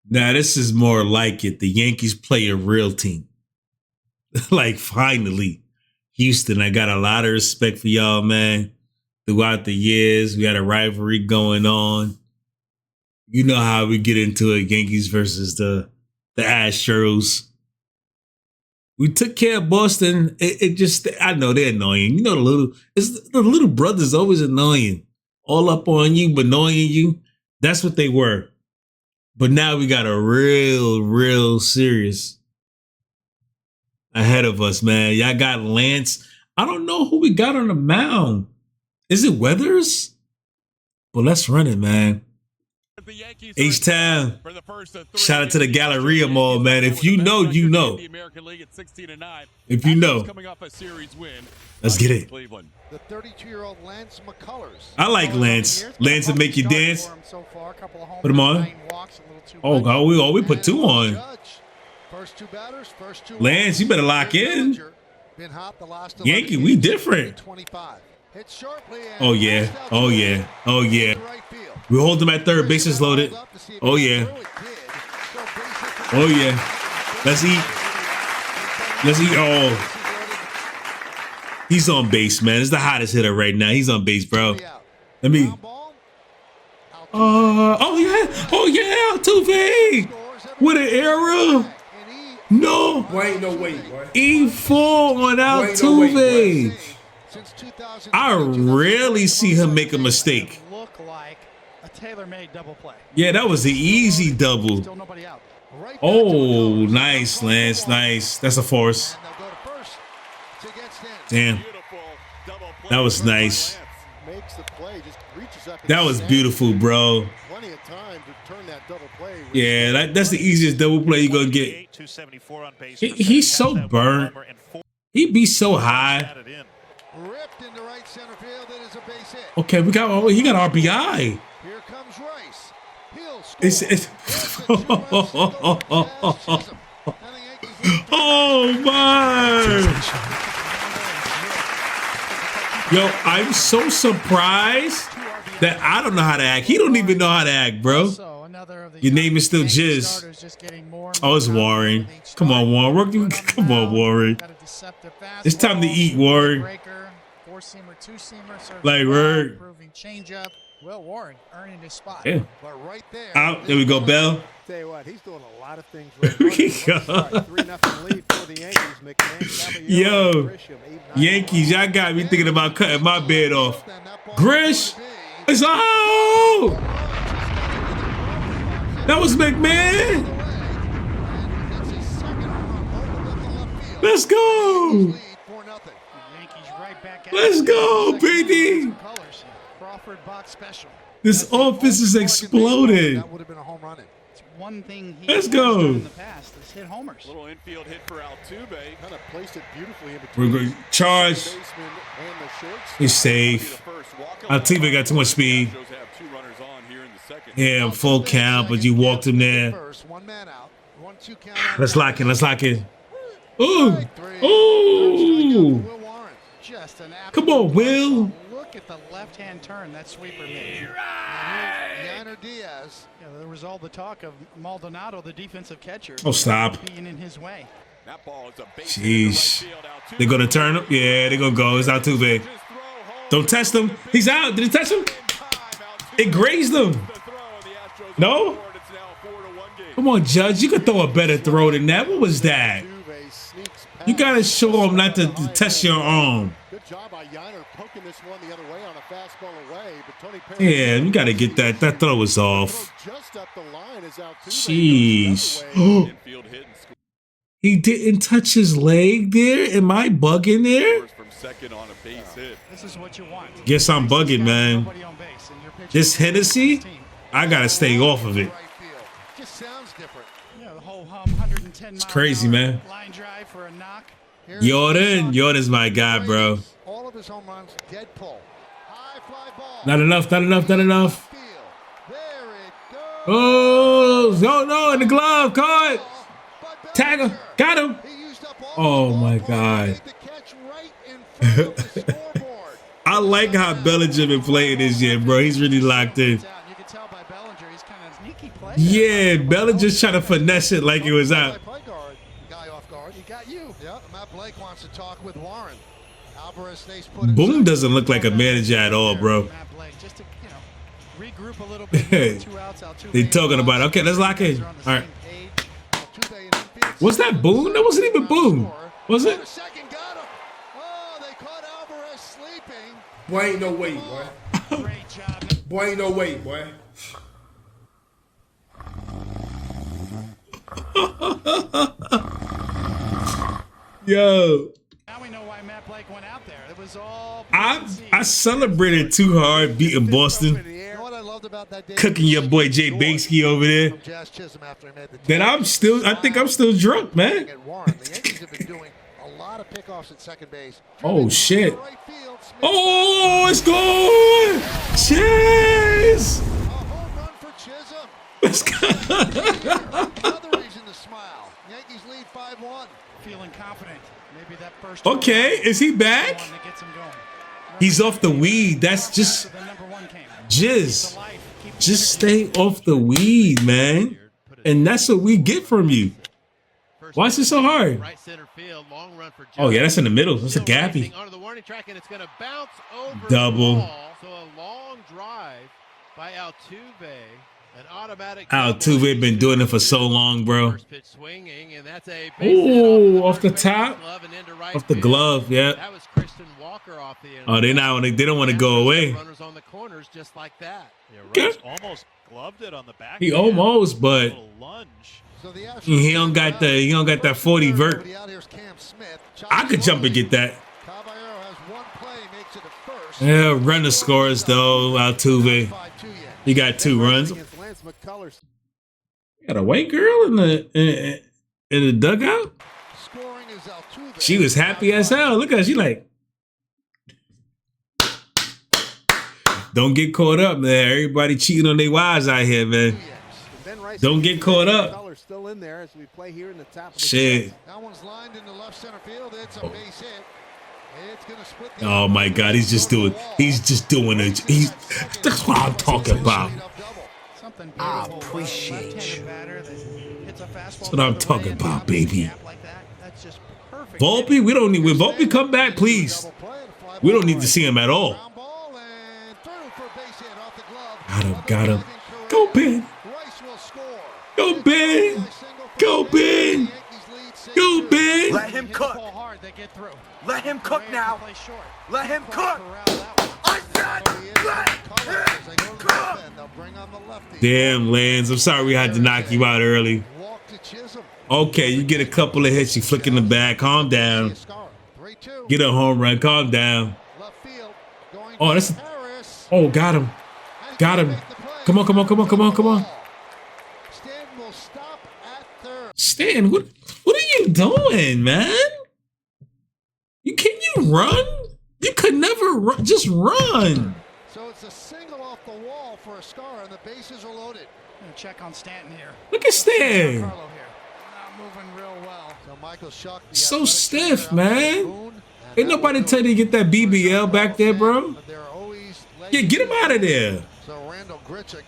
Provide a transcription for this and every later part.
Now this is more like it. The Yankees play a real team. Like finally, Houston, I got a lot of respect for y'all, man. Throughout the years, we had a rivalry going on. You know how we get into it, Yankees versus the Astros. We took care of Boston. It just, I know they're annoying. You know, the little brother's always annoying. All up on you, but annoying you. That's what they were. But now we got a real serious ahead of us, man. Y'all got Lance. I don't know who we got on the mound. Is it Weathers? Well, let's run it, man. H-Town. Shout out to the Galleria Mall, man. If you know, you know. If you know. Let's get it. The 32-year-old Lance McCullers. I like Lance. Lance will make you dance. Put him on. Oh, God, we put two on. Lance, you better lock in. Yankee, we different. Oh, yeah. Oh, yeah. Oh, yeah. We hold him at third. Bases loaded. Oh, yeah. Oh, yeah. Let's eat. Let's eat. Oh. He's on base, man. It's the hottest hitter right now. He's on base, bro. Let me. Oh, yeah. Oh, yeah. Altuve. What an error. No. Wait, no, wait. E4 on Altuve. I rarely see him make a mistake. Yeah, that was the easy double. Oh, nice, Lance. Nice. That's a force. Damn. That was nice. That was beautiful, bro. Yeah, that's the easiest double play you're going to get. He's so burnt. He be so high. Okay, he got RBI. Here comes Rice. Oh my! Yo, I'm so surprised that I don't know how to act. He don't even know how to act, bro. Your name is still Jizz. Oh, it's Warren. Come on, Warren. Come on, Warren. It's time to eat, Warren. Like, word. Well, Warren earning his spot. Yeah. Out. There we go, Bell. Tell you what, he's doing a lot of things. Yo, Yankees, y'all got me thinking about cutting my bed off. Grish. It's out. That was McMahon. Let's go. Let's go, baby. This offense is exploding. One thing let's go. In the past is hit homers. Little infield hit for Altuve. Kind of placed it beautifully in We're between. going to charge. He's safe. Altuve got too much speed. Yeah, full count, but you walked him there. Let's lock in. Let's lock in. Ooh. Ooh. Come on, Will. Look at the left-hand turn that sweeper made. Diaz. Yeah, there was all the talk of Maldonado, the defensive catcher. Oh, stop. Being in his way. That ball is a jeez. They're going to turn him? Yeah, they're going to go. It's Altuve. Don't test him. He's out. Did it touch him? It grazed him. No? Come on, Judge. You could throw a better throw than that. What was that? You got to show him not to test your arm. Good job by Yanner poking this one the other way on a fastball away, but Tony Perez, yeah, you got to get that. That throw was off. Just up the line is Altuve. Jeez. He didn't touch his leg there? Am I bugging there? This is what you want. Guess I'm bugging, man. This Hennessy, I got to stay off of it. Just sounds different. Yeah, the whole 110 it's crazy, man. Line drive for a knock. Jordan's my guy, bro. All of his home runs, dead pull. High fly ball. Not enough, not enough, not enough. Oh, no, in the glove, caught. Tag him, got him. Oh, my God. I like how Bellinger been playing this year, bro. He's really locked in. Yeah, Bella just trying to finesse it like it was out. Play guard. Guy off guard. He got you. Yeah, Matt Blake wants to talk with Warren. Alvarez stays put. Boone doesn't look like a manager at all, bro. Matt Blake, just to, regroup a little bit. Here with 2 outs, Altuve They talking about, okay, let's lock in. on the All right. same page. Altuve in infield. Was that Boone? That wasn't even Boone. Was it? Second got him. Oh, they caught Alvarez sleeping. Boy, ain't no way, boy. Great job. Boy, ain't no way, boy. Yo, Now we know why Matt Blake went out there. It was all. I celebrated too hard beating Boston, You know what I loved about that day? cooking your boy Jay Banksy over there. From Jazz Chisholm after he made the That I think I'm still drunk, man. At Warren. The Yankees have been doing a lot of pickoffs at second base. Oh shit. Right field, Smith. Oh, it's gone. Cheers. A home run for Chisholm. Let's go. Another reason to smile. Yankees lead 5-1. Feeling confident. Maybe that first. Okay, is he back? one that gets him going. He's off the weed. That's just The number one came. jizz. The life. Keep Just stay off the weed, man. And that's what we get from you. Why is it so hard? Right center field, long run for Oh yeah, that's in the middle. That's a gappy. Onto the warning track, and it's going to bounce over Double. the wall. So a long drive by Altuve, an automatic. Altuve been doing it for so long, bro. First pitch swinging, and that's a base hit Ooh, off the first top, glove and into right off the field. glove. Yeah. That was Christian Walker off the end. Oh, they don't want to go away. Runners on the corners just like that. Yeah, Rose almost gloved it on the back. He almost, but Little lunge. So the Astros he don't got that 40 vert. Nobody out. Here's Cam Smith. I could jump and get that. Caballero has one play, makes it a first. Yeah, runner scores though. Altuve, 5-2 yet. he got 2 runs. Against Lance McCullers. Got a white girl in the dugout. Scoring is Altuve. She was happy as hell. Look at her. She like, don't get caught up, man. Everybody cheating on their wives out here, man. Don't get caught up. Still in there as we play here in the top of the Shit. That one's lined into left center field. It's a base hit. It's gonna split the Oh my God, he's just doing it. That's what I'm talking about. something I beautiful. appreciate Left-handed you. batter that hits a fastball That's what I'm the other talking way and about, pops a baby. gap like that. That's just perfect. Volpe, we don't need. When Volpe come back, please. We don't need to see him at all. Ground ball and through for a base hit off the glove. Got him. Go Ben. Rice will score. Go Ben. Go Ben. Go Ben. Let him Hit the cook. ball hard, they get through. Let him cook Reyes now. plays short. Let him Corral cook. that one. I said let him cook. Damn, Lance. I'm sorry we had to knock you out early. Walk to Chisholm. Okay, you get a couple of hits. You flick in the back. Calm down. 3-2. Get a home run. Calm down. Left field. Going Oh, to that's. Harris. Oh, got him. Got him. Come on. Stanton will stop at third. Stan, what are you doing, man? Can you run? You could never run. Just run. So it's a single off the wall for a scar, and the bases are loaded. Gonna check on Stanton here. Look at Stan. Carlo here. Not moving real well. So Michael Schuck, the So athletic stiff, trainer out there, man. Boone, and Ain't that nobody will tell you to get that BBL back there, bro. But there are always Yeah, get him out of there. So Randall Grichuk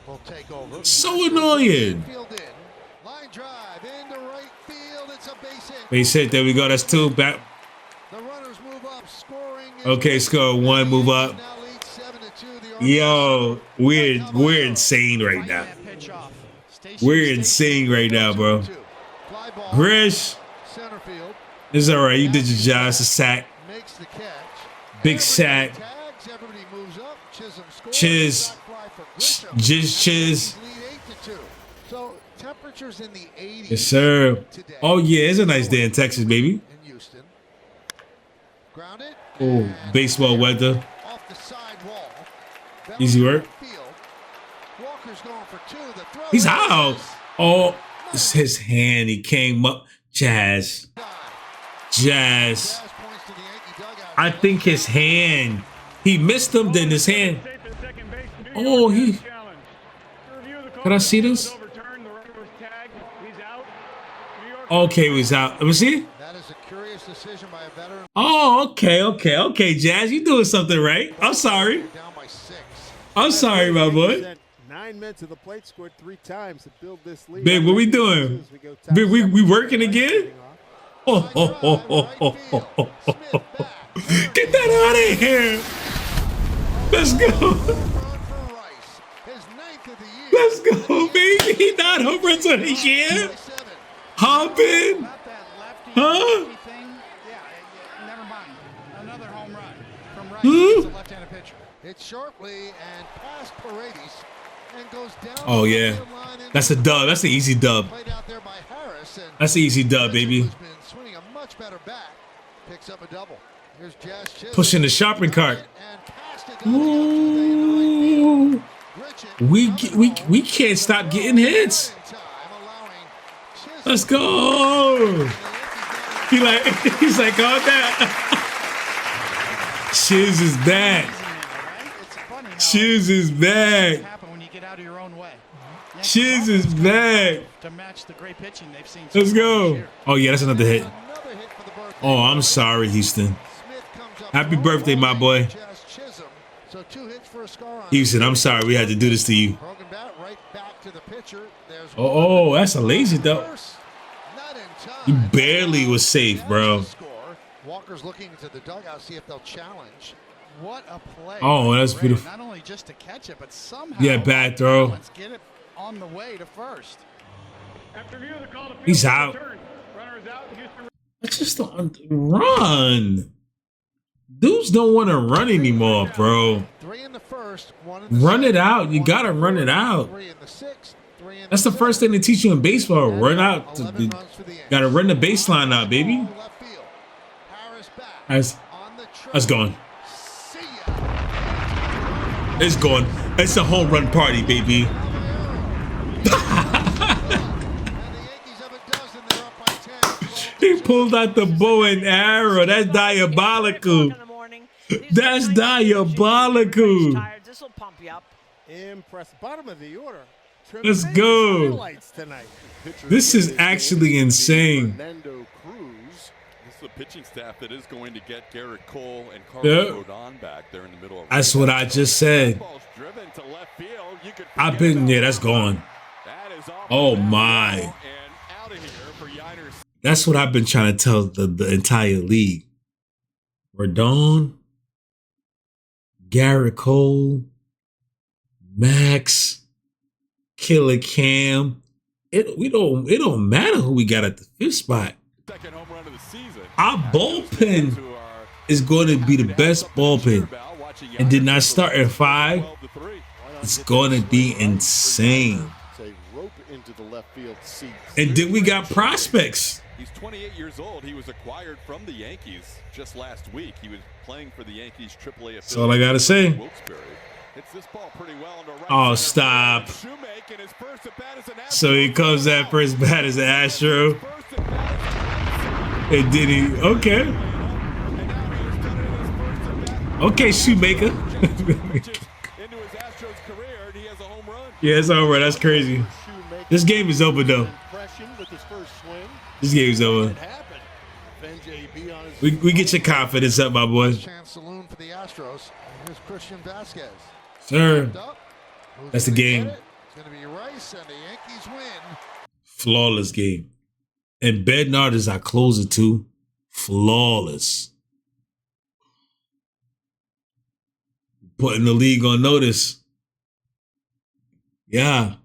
will take over. So annoying. Field in. Line drive into right field. It's a base hit. Base hit. There we go. That's 2. Back. The runners move up. Scoring. is- Okay, score 1. Move up. Now lead 7-2. The Yo, we're insane right Fight now. that pitch off. We're insane right now, bro. Fly ball. Grish, Center field. it's all right. You did your job. It's a sack. Makes the catch. Big Everybody sack. tags, everybody moves up. Chisholm scores. Chiz. Sack fly for Grisham. Jizz Chiz. Yankees lead 8-2. So temperatures in the 80s. Yes, sir. Today. Oh, yeah. It's a nice day in Texas, baby. In Houston. Grounded. Oh, and baseball weather. off the side wall. Easy work. Field. Walker's going for 2. The throw He's is- out. Oh, it's his hand. He came up. Jazz. Jazz. Jazz points to the Yankee dugout. I think his hand. He missed him, then his hand. Oh, he. Can I see this? Okay, he's out. Let me see. That is a curious decision by a veteran. Oh, okay, Jazz. You doing something right. I'm sorry. Down by 6. I'm sorry, my boy. 9 men to the plate, scored 3 times to build this lead. Babe, what we doing? We working again? Oh, oh, oh, oh, oh, oh, oh, oh, oh. Get that out of here. Let's go. Let's go, baby. 9 home runs on the year. Hopping. Huh? Never mind. Another home run from right. It's a left-handed pitcher. It's shortly and past Paredes and goes down. Oh, yeah. That's a dub. That's an easy dub. Played out there by Harris, and That's an easy dub, baby. who's been swinging a much better bat, picks up a double. Here's Jazz Chisholm. Pushing the shopping cart. And past it down the Ooh. We can't stop getting hits. Let's go. He's like, calm down. Chiz is back. Chiz is back. Chiz is back. To match the great pitching they've seen. Let's go. Oh yeah, that's another hit. Oh, I'm sorry, Houston. Happy birthday, my boy. Houston, I'm sorry we had to do this to you. Oh, that's a lazy though. You barely was safe, bro. Walker's looking to the dugout, see if they'll challenge. What a play. Oh, that's beautiful. Not only just to catch it, but somehow. Yeah, bad throw. Let's get it on the way to first. He's out. I just don't run. Dudes don't want to run anymore, bro. 3 in the first, 1 in the Run it out. You gotta run it out. 3 in the sixth, 3 in That's the first thing they teach you in baseball. Run out. Gotta run the baseline out, baby. That's going. It's going. It's a home run party, baby. He pulled out the bow and arrow. That's diabolical. That's diabolical. Impressive. Bottom of the order. Let's go. This is actually insane. The pitching staff that is going to get Garrett Cole and Carlos Rodon back there in the middle of. That's what I just said. I've been there. That's gone. Oh my. That's what I've been trying to tell the entire league. Rodon, Garrett Cole, Max, Killer Cam. It don't matter who we got at the 5th spot. Second home run of the season. Our bullpen is going to be the best bullpen. And did not start at 5. It's going to be insane. And then we got prospects. He's 28 years old. He was acquired from the Yankees just last week. He was playing for the Yankees AAA affiliate. That's all I got to say. Hits this ball pretty well into right. Oh, stop. So he comes at first bat as an Astro. And did he? Okay. Okay, Shoemaker. Yeah, it's over. That's crazy. This game is over, though. This game is over. We get your confidence up, my boy. Saloon for the Astros. Here's Christian Vasquez. Sir, that's the game. It's going to be Rice, and the Yankees win. Flawless game. And Bednar is our closer too. Flawless. Putting the league on notice. Yeah.